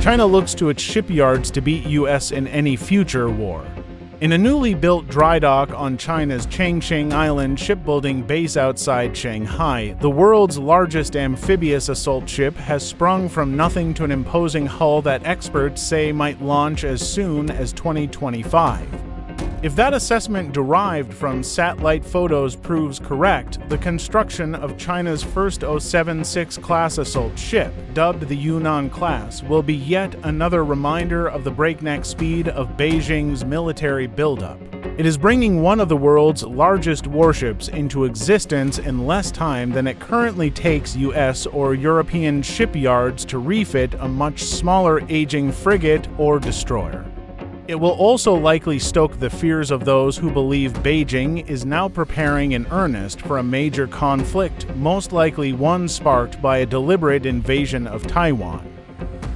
China looks to its shipyards to beat US in any future war. In a newly built dry dock on China's Changchun Island shipbuilding base outside Shanghai, the world's largest amphibious assault ship has sprung from nothing to an imposing hull that experts say might launch as soon as 2025. If that assessment derived from satellite photos proves correct, the construction of China's first 076-class assault ship, dubbed the Yunnan class, will be yet another reminder of the breakneck speed of Beijing's military buildup. It is bringing one of the world's largest warships into existence in less time than it currently takes US or European shipyards to refit a much smaller aging frigate or destroyer. It will also likely stoke the fears of those who believe Beijing is now preparing in earnest for a major conflict, most likely one sparked by a deliberate invasion of Taiwan.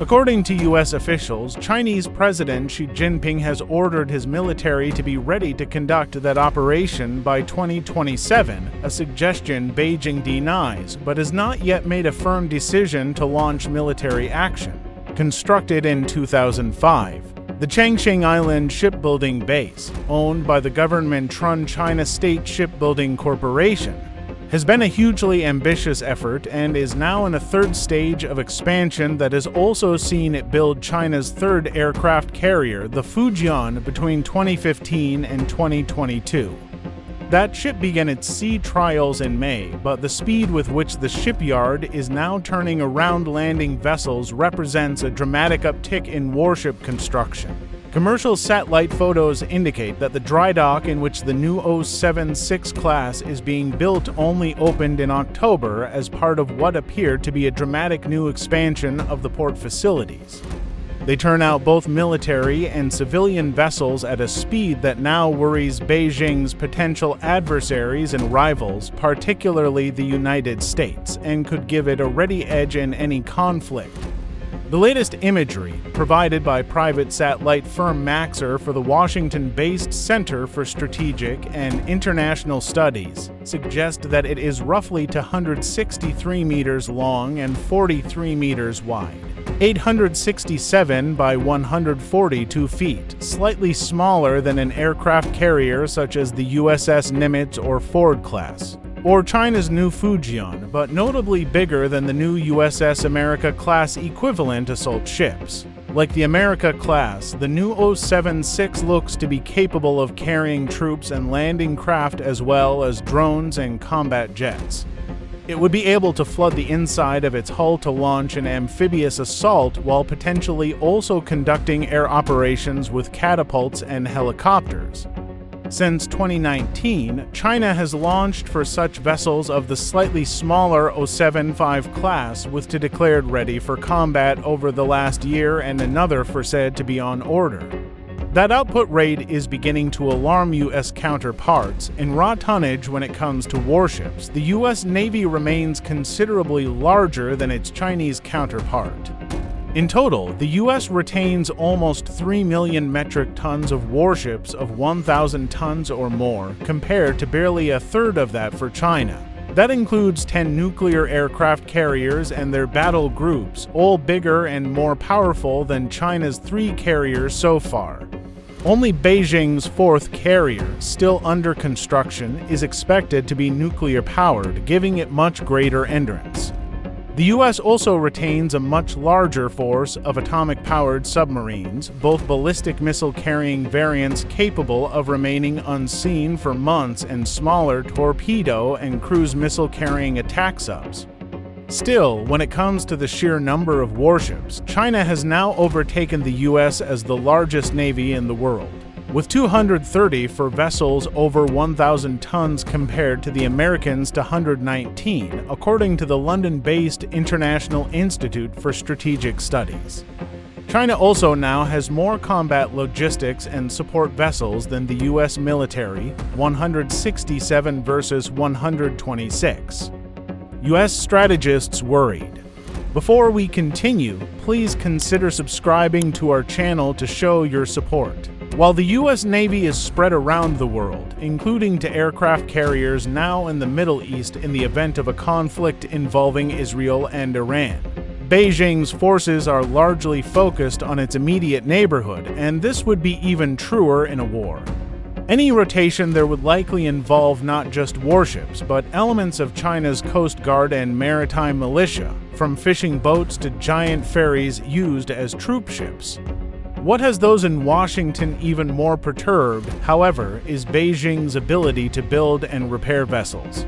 According to US officials, Chinese President Xi Jinping has ordered his military to be ready to conduct that operation by 2027, a suggestion Beijing denies, but has not yet made a firm decision to launch military action. Constructed in 2005, the Changchun Island shipbuilding base, owned by the government-run China State Shipbuilding Corporation, has been a hugely ambitious effort and is now in a third stage of expansion that has also seen it build China's third aircraft carrier, the Fujian, between 2015 and 2022. That ship began its sea trials in May, but the speed with which the shipyard is now turning around landing vessels represents a dramatic uptick in warship construction. Commercial satellite photos indicate that the dry dock in which the new 076 class is being built only opened in October as part of what appeared to be a dramatic new expansion of the port facilities. They turn out both military and civilian vessels at a speed that now worries Beijing's potential adversaries and rivals, particularly the United States, and could give it a ready edge in any conflict. The latest imagery, provided by private satellite firm Maxar for the Washington-based Center for Strategic and International Studies, suggest that it is roughly 263 meters long and 43 meters wide. 867 by 142 feet, slightly smaller than an aircraft carrier such as the USS Nimitz or Ford class, or China's new Fujian, but notably bigger than the new USS America class equivalent assault ships. Like the America class, the new 076 looks to be capable of carrying troops and landing craft as well as drones and combat jets. It would be able to flood the inside of its hull to launch an amphibious assault while potentially also conducting air operations with catapults and helicopters. Since 2019, China has launched for such vessels of the slightly smaller 075 class, with two declared ready for combat over the last year and another for said to be on order. That output rate is beginning to alarm U.S. counterparts. In raw tonnage when it comes to warships, the U.S. Navy remains considerably larger than its Chinese counterpart. In total, the U.S. retains almost 3 million metric tons of warships of 1,000 tons or more, compared to barely a third of that for China. That includes 10 nuclear aircraft carriers and their battle groups, all bigger and more powerful than China's 3 carriers so far. Only Beijing's 4th carrier, still under construction, is expected to be nuclear-powered, giving it much greater endurance. The U.S. also retains a much larger force of atomic-powered submarines, both ballistic missile-carrying variants capable of remaining unseen for months and smaller torpedo and cruise missile-carrying attack subs. Still, when it comes to the sheer number of warships, China has now overtaken the U.S. as the largest navy in the world, with 230 for vessels over 1,000 tons compared to the Americans' 119, according to the London-based International Institute for Strategic Studies. China also now has more combat logistics and support vessels than the U.S. military, 167 versus 126. U.S. strategists worried. Before we continue, please consider subscribing to our channel to show your support. While the U.S. Navy is spread around the world, including to aircraft carriers now in the Middle East in the event of a conflict involving Israel and Iran, Beijing's forces are largely focused on its immediate neighborhood, and this would be even truer in a war. Any rotation there would likely involve not just warships, but elements of China's Coast Guard and maritime militia, from fishing boats to giant ferries used as troop ships. What has those in Washington even more perturbed, however, is Beijing's ability to build and repair vessels.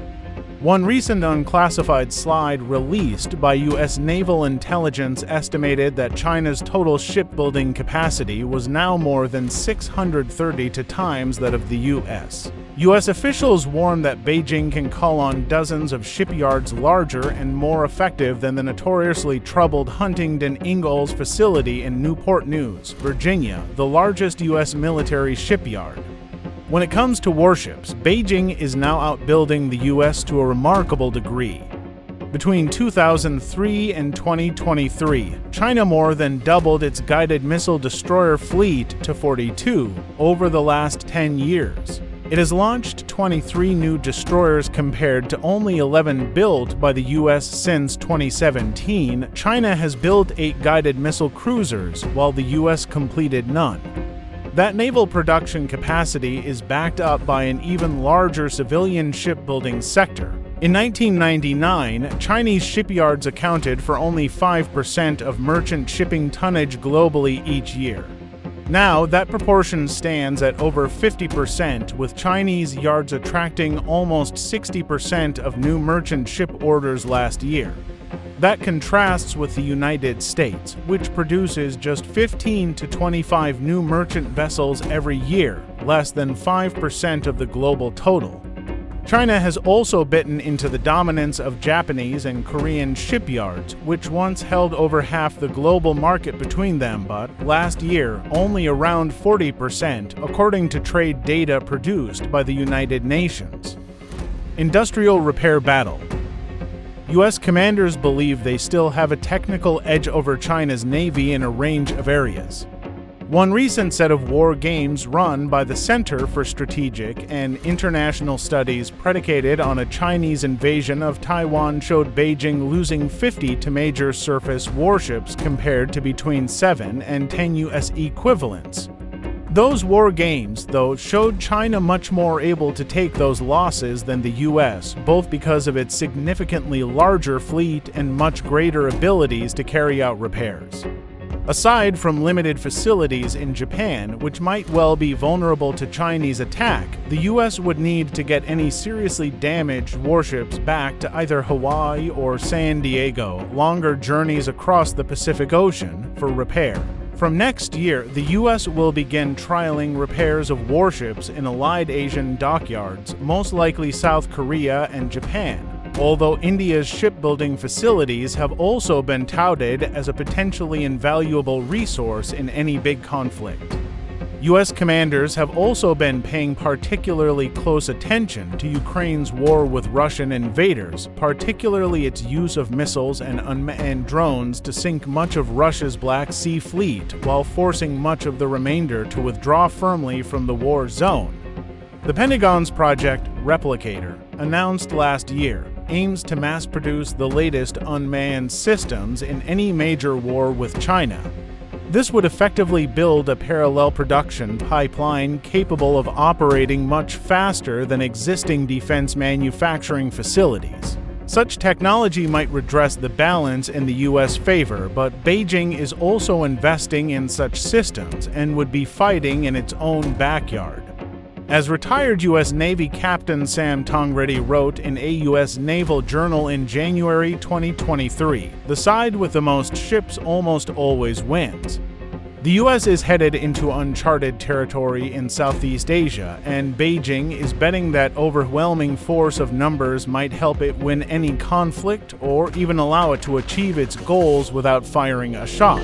One recent unclassified slide released by U.S. naval intelligence estimated that China's total shipbuilding capacity was now more than 632 times that of the U.S. U.S. officials warn that Beijing can call on dozens of shipyards larger and more effective than the notoriously troubled Huntington Ingalls facility in Newport News, Virginia, the largest U.S. military shipyard. When it comes to warships, Beijing is now outbuilding the U.S. to a remarkable degree. Between 2003 and 2023, China more than doubled its guided missile destroyer fleet to 42 over the last 10 years. It has launched 23 new destroyers compared to only 11 built by the U.S. since 2017. China has built 8 guided missile cruisers, while the U.S. completed none. That naval production capacity is backed up by an even larger civilian shipbuilding sector. In 1999, Chinese shipyards accounted for only 5% of merchant shipping tonnage globally each year. Now, that proportion stands at over 50%, with Chinese yards attracting almost 60% of new merchant ship orders last year. That contrasts with the United States, which produces just 15 to 25 new merchant vessels every year, less than 5% of the global total. China has also bitten into the dominance of Japanese and Korean shipyards, which once held over half the global market between them, but last year only around 40%, according to trade data produced by the United Nations. Industrial repair battle. U.S. commanders believe they still have a technical edge over China's Navy in a range of areas. One recent set of war games run by the Center for Strategic and International Studies predicated on a Chinese invasion of Taiwan showed Beijing losing 50 to major surface warships compared to between 7 and 10 U.S. equivalents. Those war games, though, showed China much more able to take those losses than the U.S., both because of its significantly larger fleet and much greater abilities to carry out repairs. Aside from limited facilities in Japan, which might well be vulnerable to Chinese attack, the U.S. would need to get any seriously damaged warships back to either Hawaii or San Diego, longer journeys across the Pacific Ocean, for repair. From next year, the U.S. will begin trialing repairs of warships in allied Asian dockyards, most likely South Korea and Japan, although India's shipbuilding facilities have also been touted as a potentially invaluable resource in any big conflict. U.S. commanders have also been paying particularly close attention to Ukraine's war with Russian invaders, particularly its use of missiles and unmanned drones to sink much of Russia's Black Sea fleet while forcing much of the remainder to withdraw firmly from the war zone. The Pentagon's Project Replicator, announced last year, aims to mass-produce the latest unmanned systems in any major war with China. This would effectively build a parallel production pipeline capable of operating much faster than existing defense manufacturing facilities. Such technology might redress the balance in the U.S. favor, but Beijing is also investing in such systems and would be fighting in its own backyard. As retired U.S. Navy Captain Sam Tongreddy wrote in a U.S. Naval Journal in January 2023, the side with the most ships almost always wins. The U.S. is headed into uncharted territory in Southeast Asia, and Beijing is betting that overwhelming force of numbers might help it win any conflict or even allow it to achieve its goals without firing a shot.